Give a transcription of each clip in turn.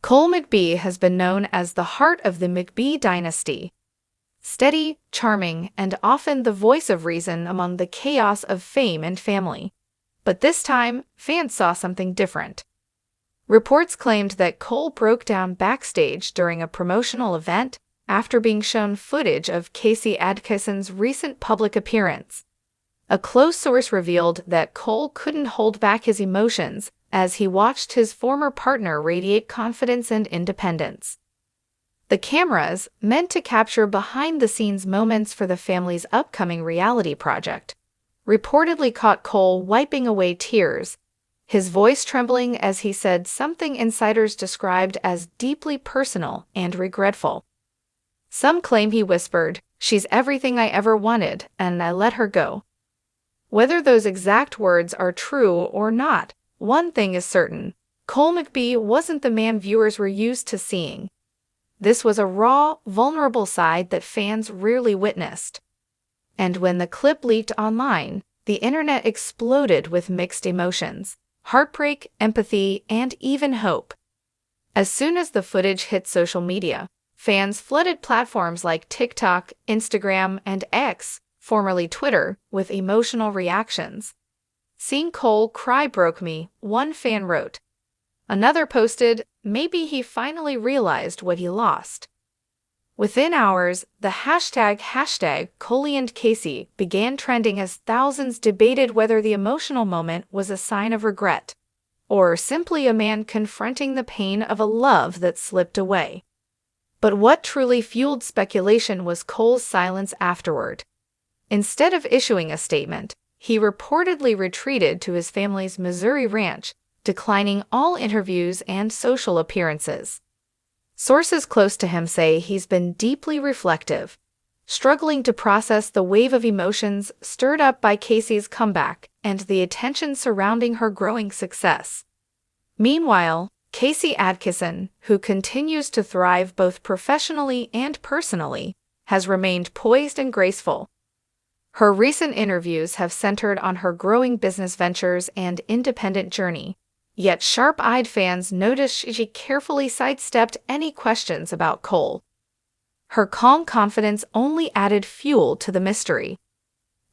Cole McBee has been known as the heart of the McBee Dynasty. Steady, charming, and often the voice of reason among the chaos of fame and family. But this time, fans saw something different. Reports claimed that Cole broke down backstage during a promotional event after being shown footage of Kacie Adkison's recent public appearance. A close source revealed that Cole couldn't hold back his emotions as he watched his former partner radiate confidence and independence. The cameras, meant to capture behind-the-scenes moments for the family's upcoming reality project, reportedly caught Cole wiping away tears, his voice trembling as he said something insiders described as deeply personal and regretful. Some claim he whispered, "She's everything I ever wanted, and I let her go." Whether those exact words are true or not, one thing is certain: Cole McBee wasn't the man viewers were used to seeing. This was a raw, vulnerable side that fans rarely witnessed. And when the clip leaked online, the internet exploded with mixed emotions: heartbreak, empathy, and even hope. As soon as the footage hit social media, fans flooded platforms like TikTok, Instagram, and X, formerly Twitter, with emotional reactions. "Seeing Cole cry broke me," one fan wrote. Another posted, "Maybe he finally realized what he lost." Within hours, the hashtag Coley and Kacie began trending as thousands debated whether the emotional moment was a sign of regret, or simply a man confronting the pain of a love that slipped away. But what truly fueled speculation was Cole's silence afterward. Instead of issuing a statement, he reportedly retreated to his family's Missouri ranch, declining all interviews and social appearances. Sources close to him say he's been deeply reflective, struggling to process the wave of emotions stirred up by Kacie's comeback and the attention surrounding her growing success. Meanwhile, Kacie Adkison, who continues to thrive both professionally and personally, has remained poised and graceful. Her recent interviews have centered on her growing business ventures and independent journey, yet sharp-eyed fans noticed she carefully sidestepped any questions about Cole. Her calm confidence only added fuel to the mystery.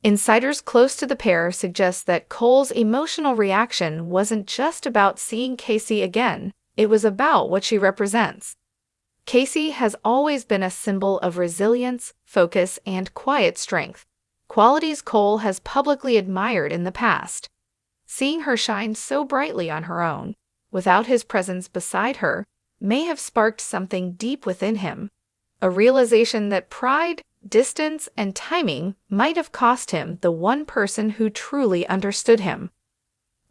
Insiders close to the pair suggest that Cole's emotional reaction wasn't just about seeing Kacie again, it was about what she represents. Kacie has always been a symbol of resilience, focus, and quiet strength, qualities Cole has publicly admired in the past. Seeing her shine so brightly on her own, without his presence beside her, may have sparked something deep within him, a realization that pride, distance, and timing might have cost him the one person who truly understood him.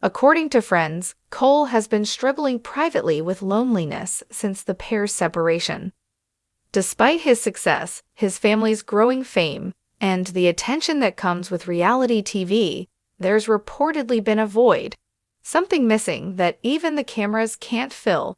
According to friends, Cole has been struggling privately with loneliness since the pair's separation. Despite his success, his family's growing fame, and the attention that comes with reality TV, there's reportedly been a void, something missing that even the cameras can't fill.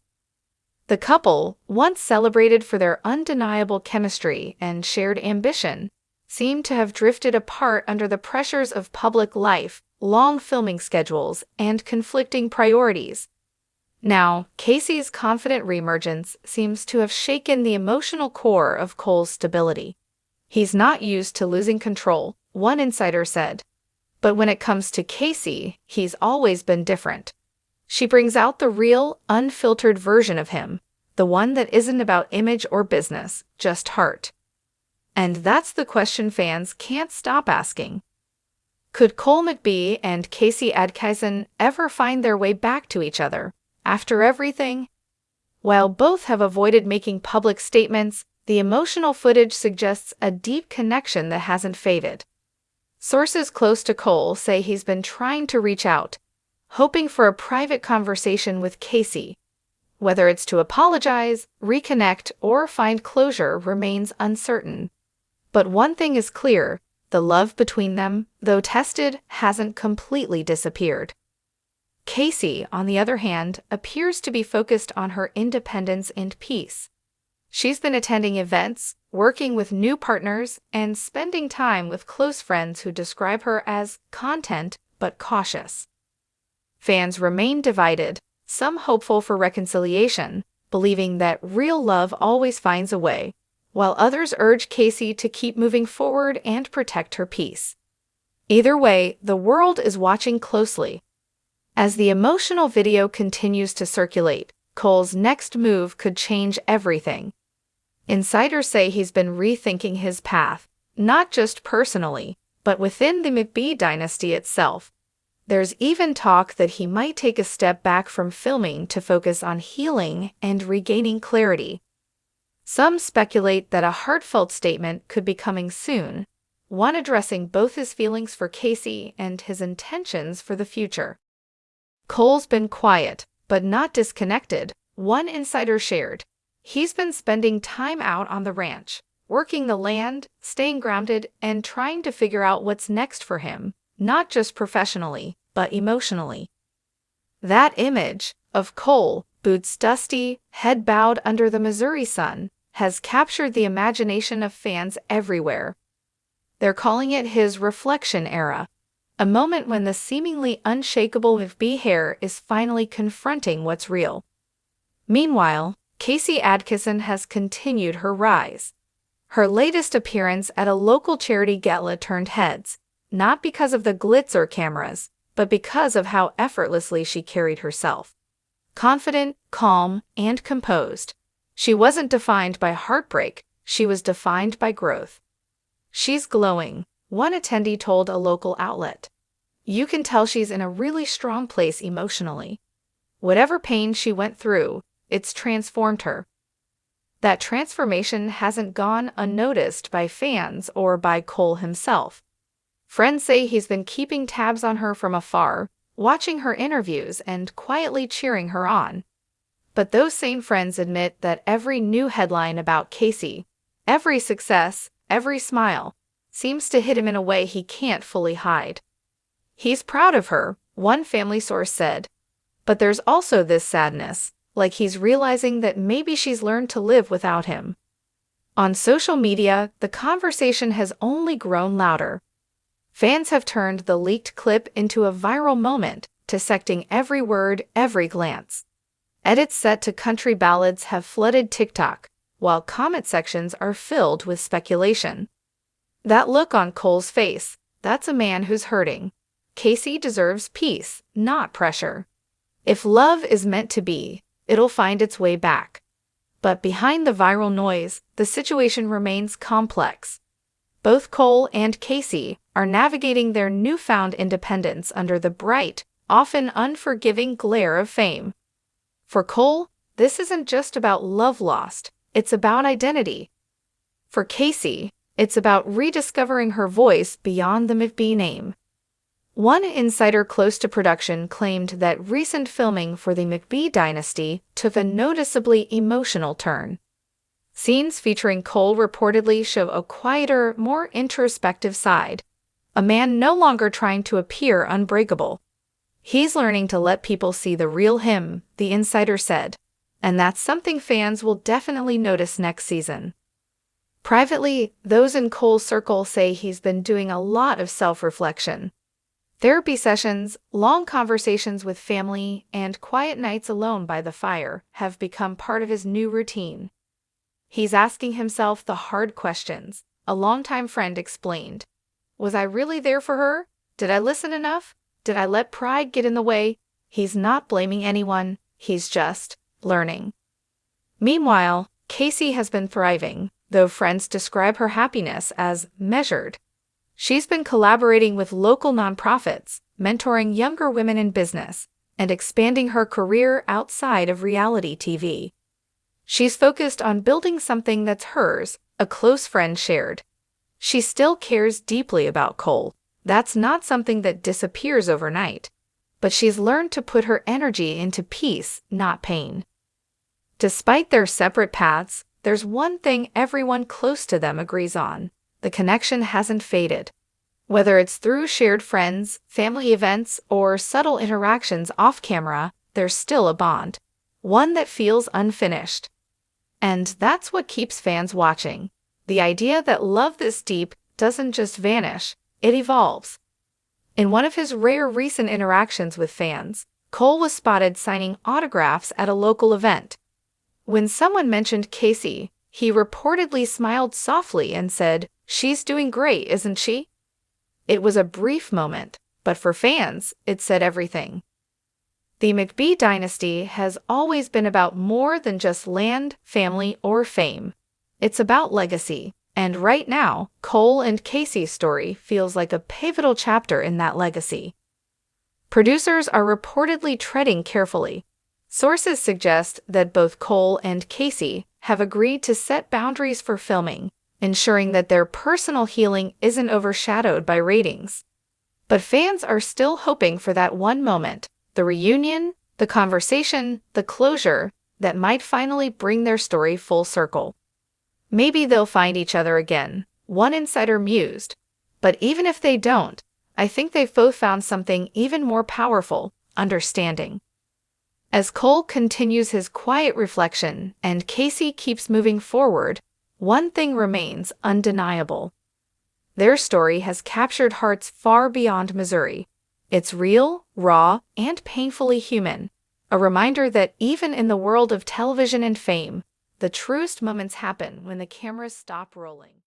The couple, once celebrated for their undeniable chemistry and shared ambition, seem to have drifted apart under the pressures of public life, long filming schedules, and conflicting priorities. Now, Kacie's confident reemergence seems to have shaken the emotional core of Cole's stability. "He's not used to losing control," one insider said. But when it comes to Kacie, he's always been different. She brings out the real, unfiltered version of him, the one that isn't about image or business, just heart. And that's the question fans can't stop asking. Could Cole McBee and Kacie Adkison ever find their way back to each other, after everything? While both have avoided making public statements, the emotional footage suggests a deep connection that hasn't faded. Sources close to Cole say he's been trying to reach out, hoping for a private conversation with Kacie. Whether it's to apologize, reconnect, or find closure remains uncertain. But one thing is clear: the love between them, though tested, hasn't completely disappeared. Kacie, on the other hand, appears to be focused on her independence and peace. She's been attending events, working with new partners, and spending time with close friends who describe her as content but cautious. Fans remain divided, some hopeful for reconciliation, believing that real love always finds a way, while others urge Kacie to keep moving forward and protect her peace. Either way, the world is watching closely. As the emotional video continues to circulate, Cole's next move could change everything. Insiders say he's been rethinking his path, not just personally, but within the McBee dynasty itself. There's even talk that he might take a step back from filming to focus on healing and regaining clarity. Some speculate that a heartfelt statement could be coming soon, one addressing both his feelings for Kacie and his intentions for the future. Cole's been quiet, but not disconnected, one insider shared. He's been spending time out on the ranch, working the land, staying grounded, and trying to figure out what's next for him, not just professionally, but emotionally. That image of Cole, boots dusty, head bowed under the Missouri sun, has captured the imagination of fans everywhere. They're calling it his reflection era, a moment when the seemingly unshakable McBee hair is finally confronting what's real. Meanwhile, Kacie Adkison has continued her rise. Her latest appearance at a local charity gala turned heads, not because of the glitz or cameras, but because of how effortlessly she carried herself. Confident, calm, and composed. She wasn't defined by heartbreak, she was defined by growth. "She's glowing," one attendee told a local outlet. "You can tell she's in a really strong place emotionally. Whatever pain she went through, it's transformed her." That transformation hasn't gone unnoticed by fans or by Cole himself. Friends say he's been keeping tabs on her from afar, watching her interviews and quietly cheering her on. But those same friends admit that every new headline about Kacie, every success, every smile, seems to hit him in a way he can't fully hide. "He's proud of her," one family source said. "But there's also this sadness, like he's realizing that maybe she's learned to live without him." On social media, the conversation has only grown louder. Fans have turned the leaked clip into a viral moment, dissecting every word, every glance. Edits set to country ballads have flooded TikTok, while comment sections are filled with speculation. That look on Cole's face, that's a man who's hurting. Kacie deserves peace, not pressure. If love is meant to be, it'll find its way back. But behind the viral noise, the situation remains complex. Both Cole and Kacie are navigating their newfound independence under the bright, often unforgiving glare of fame. For Cole, this isn't just about love lost, it's about identity. For Kacie, it's about rediscovering her voice beyond the McBee name. One insider close to production claimed that recent filming for the McBee Dynasty took a noticeably emotional turn. Scenes featuring Cole reportedly show a quieter, more introspective side, a man no longer trying to appear unbreakable. He's learning to let people see the real him, the insider said, and that's something fans will definitely notice next season. Privately, those in Cole's circle say he's been doing a lot of self-reflection. Therapy sessions, long conversations with family, and quiet nights alone by the fire have become part of his new routine. He's asking himself the hard questions, a longtime friend explained. Was I really there for her? Did I listen enough? Did I let pride get in the way? He's not blaming anyone, he's just learning. Meanwhile, Kacie has been thriving, though friends describe her happiness as measured. She's been collaborating with local nonprofits, mentoring younger women in business, and expanding her career outside of reality TV. She's focused on building something that's hers, a close friend shared. She still cares deeply about Cole. That's not something that disappears overnight. But she's learned to put her energy into peace, not pain. Despite their separate paths, there's one thing everyone close to them agrees on. The connection hasn't faded. Whether it's through shared friends, family events, or subtle interactions off camera, there's still a bond. One that feels unfinished. And that's what keeps fans watching. The idea that love this deep doesn't just vanish, it evolves. In one of his rare recent interactions with fans, Cole was spotted signing autographs at a local event. When someone mentioned Kacie, he reportedly smiled softly and said, "She's doing great, isn't she?" It was a brief moment, but for fans, it said everything. The McBee dynasty has always been about more than just land, family, or fame. It's about legacy, and right now, Cole and Kacie's story feels like a pivotal chapter in that legacy. Producers are reportedly treading carefully. Sources suggest that both Cole and Kacie have agreed to set boundaries for filming, ensuring that their personal healing isn't overshadowed by ratings. But fans are still hoping for that one moment, the reunion, the conversation, the closure that might finally bring their story full circle. Maybe they'll find each other again, one insider mused. But even if they don't, I think they've both found something even more powerful: understanding. As Cole continues his quiet reflection and Kacie keeps moving forward, one thing remains undeniable. Their story has captured hearts far beyond Missouri. It's real, raw, and painfully human, a reminder that even in the world of television and fame, the truest moments happen when the cameras stop rolling.